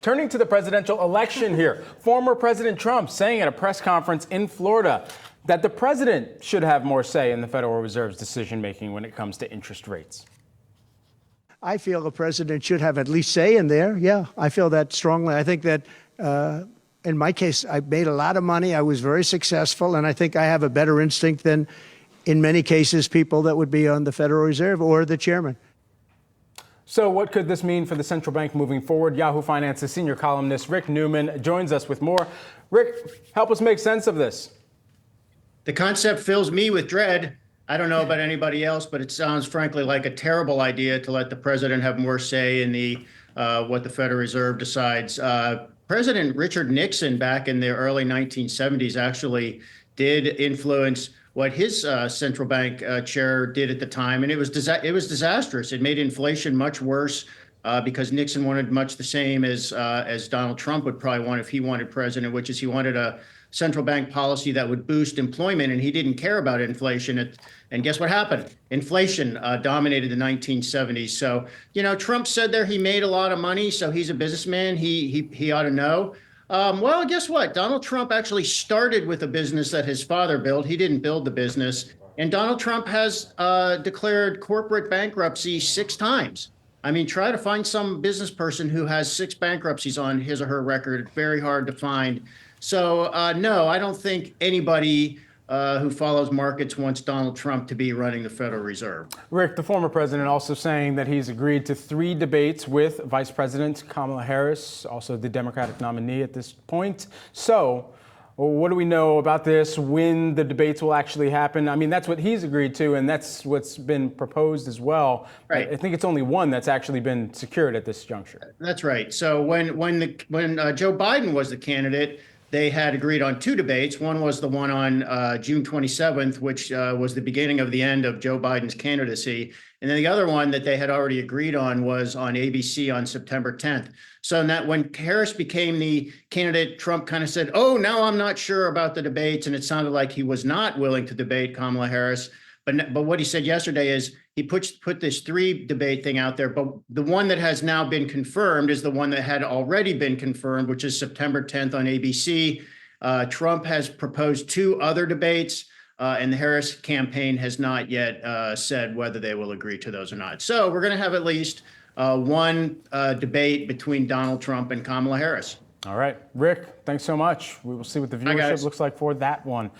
Turning to the presidential election here, former President Trump saying at a press conference in Florida that the president should have more say in the Federal Reserve's decision-making when it comes to interest rates. I feel the president should have at least say in there. Yeah, I feel that strongly. I think that in my case, I made a lot of money. I was very successful, and I think I have a better instinct than, in many cases, people that would be on the Federal Reserve or the chairman. So what could this mean for the central bank moving forward? Yahoo Finance's senior columnist Rick Newman joins us with more. Rick, help us make sense of this. The concept fills me with dread. I don't know about anybody else, but it sounds frankly like a terrible idea to let the president have more say in the what the Federal Reserve decides. President Richard Nixon back in the early 1970s actually did influence what his central bank chair did at the time, and it was disastrous. It made inflation much worse because Nixon wanted much the same as Donald Trump would probably want if he wanted president, which is he wanted a central bank policy that would boost employment, and he didn't care about inflation. And guess what happened? Inflation dominated the 1970s. So, you know, Trump said there he made a lot of money, so he's a businessman. He ought to know. Well, guess what? Donald Trump actually started with a business that his father built. He didn't build the business. And Donald Trump has declared corporate bankruptcy 6 times. I mean, try to find some business person who has 6 bankruptcies on his or her record. Very hard to find. So, no, I don't think anybody who follows markets wants Donald Trump to be running the Federal Reserve. Rick, the former president, also saying that he's agreed to 3 debates with Vice President Kamala Harris, also the Democratic nominee at this point. So what do we know about this, when the debates will actually happen? I mean, that's what he's agreed to, and that's what's been proposed as well. Right. I think it's only one that's actually been secured at this juncture. That's right. So when Joe Biden was the candidate, they had agreed on 2 debates. One was the one on June 27th, which was the beginning of the end of Joe Biden's candidacy. And then the other one that they had already agreed on was on ABC on September 10th. So that when Harris became the candidate, Trump kind of said, oh, now I'm not sure about the debates. And it sounded like he was not willing to debate Kamala Harris. But what he said yesterday is he put this 3 debate thing out there. But the one that has now been confirmed is the one that had already been confirmed, which is September 10th on ABC. Trump has proposed 2 other debates, and the Harris campaign has not yet said whether they will agree to those or not. So we're going to have at least one debate between Donald Trump and Kamala Harris. All right. Rick, thanks so much. We will see what the viewership looks like for that one.